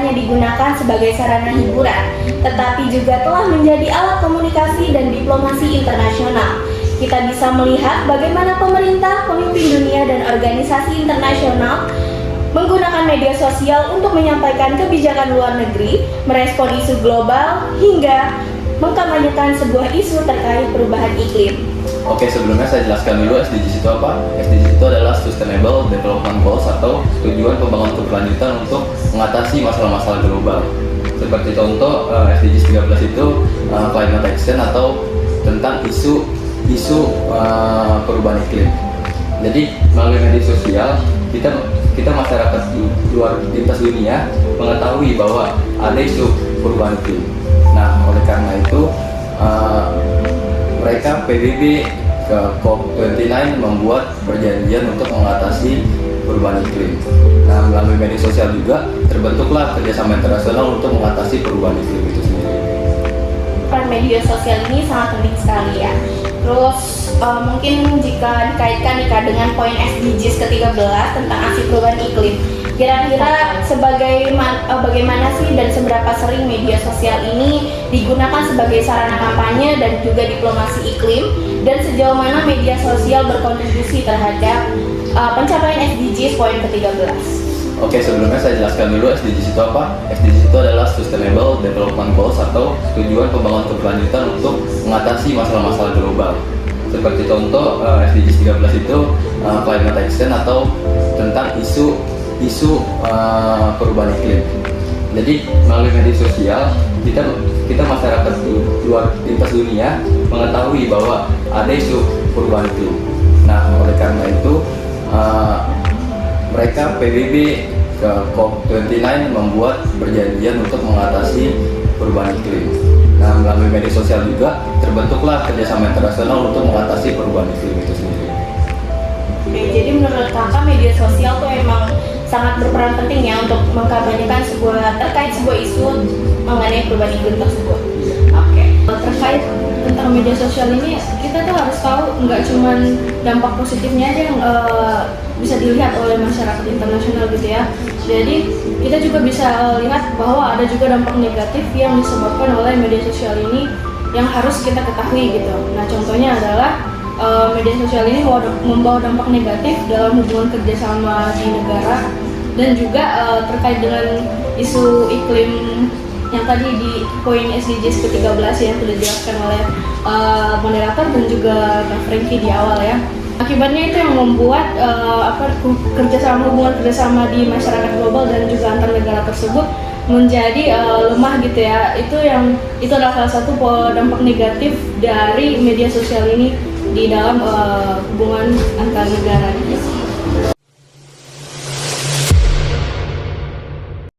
hanya digunakan sebagai sarana hiburan, tetapi juga telah menjadi alat komunikasi dan diplomasi internasional. Kita bisa melihat bagaimana pemerintah, pemimpin dunia, dan organisasi internasional menggunakan media sosial untuk menyampaikan kebijakan luar negeri, merespon isu global, hingga mengkampanyekan sebuah isu terkait perubahan iklim. Oke, sebelumnya saya jelaskan dulu SDGs itu apa. SDGs itu adalah Sustainable Development Goals atau tujuan pembangunan berkelanjutan untuk mengatasi masalah-masalah global. Seperti contoh SDGs 13 itu Climate Action atau tentang isu perubahan iklim. Jadi melalui media sosial kita masyarakat luar lintas dunia mengetahui bahwa ada isu perubahan iklim. Nah, oleh karena itu mereka PBB ke COP29 membuat perjanjian untuk mengatasi perubahan iklim. Nah, melalui media sosial juga terbentuklah kerjasama internasional untuk mengatasi perubahan iklim itu sendiri. Peran media sosial ini sangat penting sekali ya. Terus mungkin jika dikaitkan dengan poin SDGs ke-13 tentang aksi perubahan iklim, kira-kira bagaimana sih dan seberapa sering media sosial ini digunakan sebagai sarana kampanye dan juga diplomasi iklim, dan sejauh mana media sosial berkontribusi terhadap pencapaian SDGs poin ke-13? Oke, sebelumnya saya jelaskan dulu SDGs itu apa. SDGs itu adalah Sustainable Development Goals atau tujuan pembangunan berkelanjutan untuk mengatasi masalah-masalah global. Seperti contoh SDGs 13 itu Climate Action atau tentang isu perubahan iklim. Jadi melalui media sosial kita masyarakat luar lintas dunia mengetahui bahwa ada isu perubahan iklim. Nah, oleh karena itu mereka PBB ke COP29 membuat perjanjian untuk mengatasi perubahan iklim. Nah, melalui media sosial juga terbentuklah kerjasama internasional untuk mengatasi perubahan iklim itu sendiri. Oke, jadi menurut kakak media sosial tuh emang sangat berperan penting ya untuk mengkampanyekan terkait sebuah isu mengenai perubahan iklim tersebut. Oke, terkait tentang media sosial ini kita tuh harus tahu nggak cuma dampak positifnya aja yang bisa dilihat oleh masyarakat internasional gitu ya. Jadi kita juga bisa lihat bahwa ada juga dampak negatif yang disebabkan oleh media sosial ini yang harus kita ketahui gitu. Nah, contohnya adalah media sosial ini membawa dampak negatif dalam hubungan kerjasama di negara, dan juga terkait dengan isu iklim yang tadi di poin SDGs ke-13 yang sudah dijelaskan oleh moderator dan juga Kak Frankie di awal ya. Akibatnya itu yang membuat hubungan kerjasama di masyarakat global dan juga antar negara tersebut menjadi lemah gitu ya. Itu adalah salah satu dampak negatif dari media sosial ini di dalam hubungan antar negara gitu.